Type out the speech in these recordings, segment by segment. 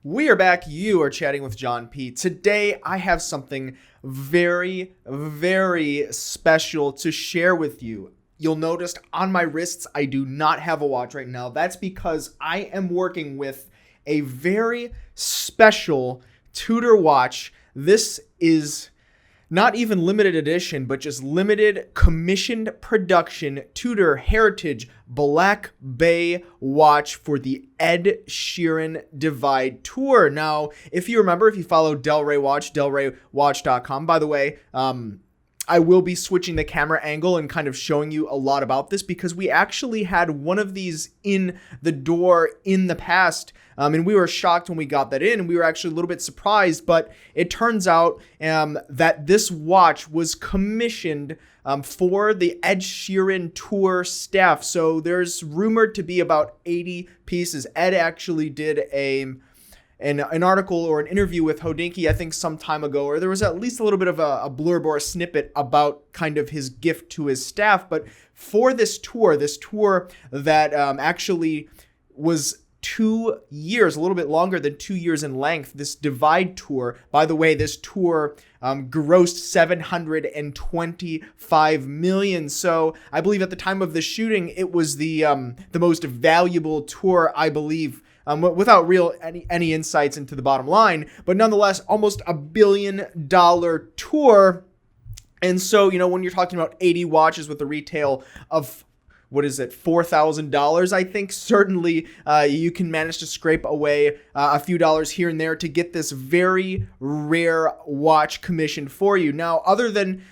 We are back. You are chatting with John P. Today, I have something very, very special to share with you. You'll notice on my wrists, I do not have a watch right now. That's because I am working with a very special Tudor watch. This is not even limited edition, but just limited commissioned production Tudor Heritage Black Bay watch for the Ed Sheeran Divide Tour. Now, if you remember, if you follow Del Rey Watch, delraywatch.com, by the way, I will be switching the camera angle and kind of showing you a lot about this because we actually had one of these in the door in the past. And we were shocked when we got that in, and we were actually a little bit surprised, but it turns out that this watch was commissioned for the Ed Sheeran Tour staff. So there's rumored to be about 80 pieces. Ed actually did an article or an interview with Hodinkee, I think some time ago, or there was at least a little bit of a blurb or a snippet about kind of his gift to his staff. But for this tour that actually was 2 years, a little bit longer than 2 years in length, this Divide tour. By the way, this tour grossed $725 million. So I believe at the time of the shooting, it was the most valuable tour, I believe, without any insights into the bottom line, but nonetheless, almost $1 billion tour. And so, when you're talking about 80 watches with a retail of $4,000, I think certainly you can manage to scrape away a few dollars here and there to get this very rare watch commissioned for you. Now, other than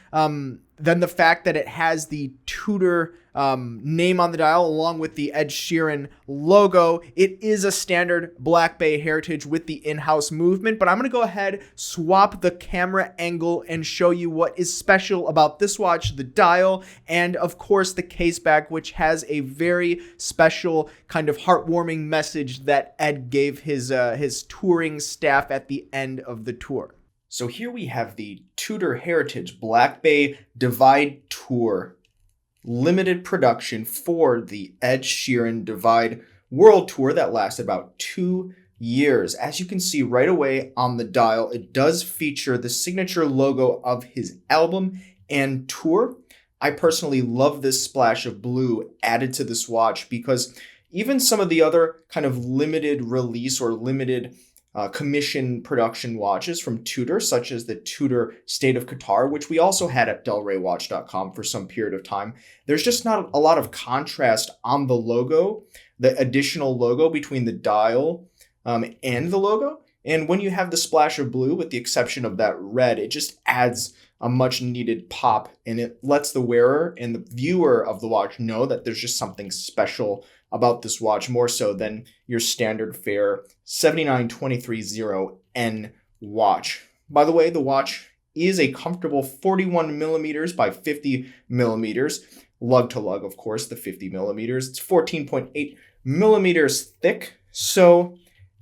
the fact that it has the Tudor name on the dial along with the Ed Sheeran logo, it is a standard Black Bay Heritage with the in-house movement. But I'm going to go ahead, swap the camera angle, and show you what is special about this watch, the dial, and of course the caseback, which has a very special kind of heartwarming message that Ed gave his touring staff at the end of the tour. So here we have the Tudor Heritage Black Bay Divide Tour, limited production for the Ed Sheeran Divide World Tour that lasted about 2 years. As you can see right away on the dial, it does feature the signature logo of his album and tour. I personally love this splash of blue added to this watch because even some of the other kind of limited release or limited commission production watches from Tudor, such as the Tudor State of Qatar, which we also had at delraywatch.com for some period of time. There's just not a lot of contrast on the logo, the additional logo between the dial and the logo. And when you have the splash of blue, with the exception of that red, it just adds a much needed pop, and it lets the wearer and the viewer of the watch know that there's just something special about this watch, more so than your standard fare 79230N watch. By the way, the watch is a comfortable 41 millimeters by 50 millimeters, lug to lug, of course, the 50 millimeters. It's 14.8 millimeters thick, so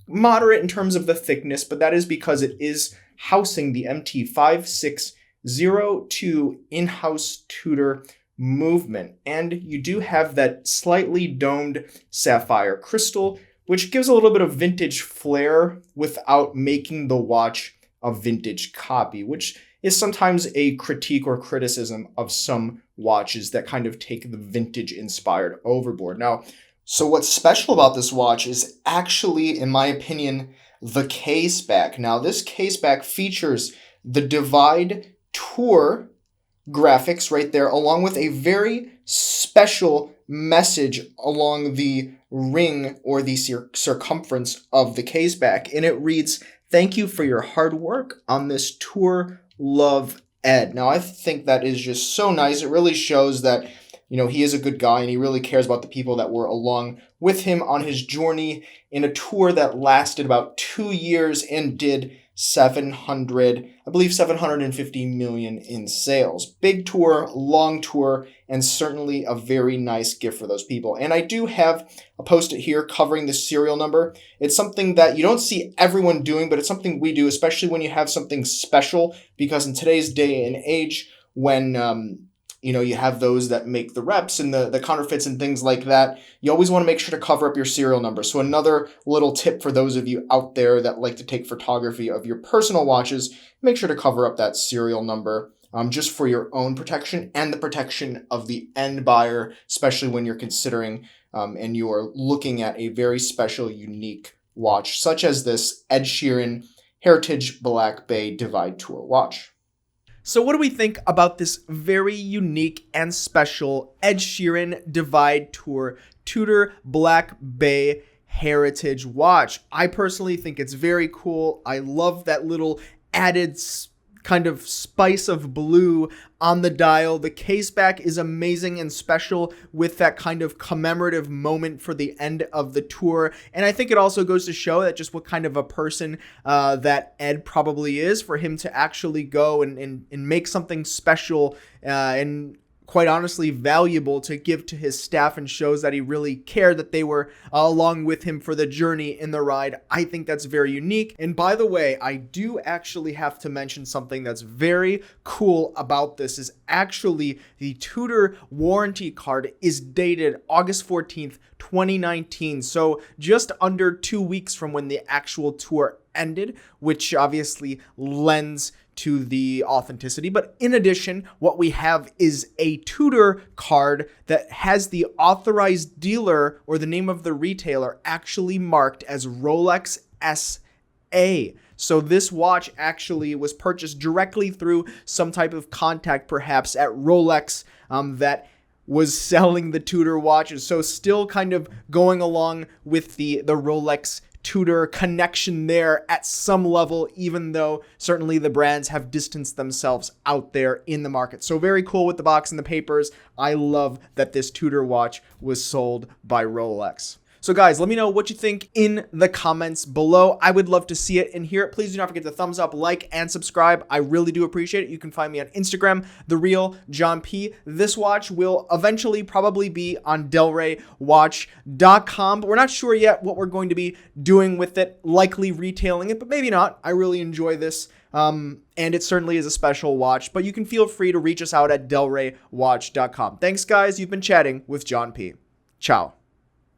moderate in terms of the thickness, but that is because it is housing the MT5602 in-house Tudor movement. And you do have that slightly domed sapphire crystal, which gives a little bit of vintage flair without making the watch a vintage copy, which is sometimes a critique or criticism of some watches that kind of take the vintage inspired overboard. Now, so what's special about this watch is actually, in my opinion, the caseback. Now, this caseback features the Divide Tour graphics right there, along with a very special message along the ring or the circumference of the caseback. And it reads, "Thank you for your hard work on this tour. Love, Ed." Now, I think that is just so nice. It really shows that, he is a good guy and he really cares about the people that were along with him on his journey in a tour that lasted about 2 years and did 750 million in sales. Big tour, long tour, and certainly a very nice gift for those people. And I do have a post-it here covering the serial number. It's something that you don't see everyone doing, but it's something we do, especially when you have something special, because in today's day and age, when you have those that make the reps and the counterfeits and things like that. You always want to make sure to cover up your serial number. So another little tip for those of you out there that like to take photography of your personal watches, make sure to cover up that serial number. Just for your own protection and the protection of the end buyer, especially when you're considering and you are looking at a very special, unique watch, such as this Ed Sheeran Heritage Black Bay Divide Tour watch. So what do we think about this very unique and special Ed Sheeran Divide Tour Tudor Black Bay Heritage watch? I personally think it's very cool. I love that little added kind of spice of blue on the dial. The caseback is amazing and special with that kind of commemorative moment for the end of the tour. And I think it also goes to show that just what kind of a person that Ed probably is, for him to actually go and make something special and quite honestly valuable to give to his staff, and shows that he really cared that they were along with him for the journey in the ride. I think that's very unique. And by the way, I do actually have to mention something that's very cool about this is actually the Tudor warranty card is dated August 14th, 2019. So just under 2 weeks from when the actual tour ended, which obviously lends to the authenticity. But in addition, what we have is a Tudor card that has the authorized dealer or the name of the retailer actually marked as Rolex SA. So this watch actually was purchased directly through some type of contact, perhaps at Rolex, that was selling the Tudor watches. So still kind of going along with the Rolex Tudor connection there at some level, even though certainly the brands have distanced themselves out there in the market. So very cool with the box and the papers. I love that this Tudor watch was sold by Rolex. So guys, let me know what you think in the comments below. I would love to see it and hear it. Please do not forget to thumbs up, like, and subscribe. I really do appreciate it. You can find me on Instagram, TheRealJohnP. This watch will eventually probably be on DelReyWatch.com, but we're not sure yet what we're going to be doing with it. Likely retailing it, but maybe not. I really enjoy this. And it certainly is a special watch, but you can feel free to reach us out at DelReyWatch.com. Thanks, guys. You've been chatting with John P. Ciao.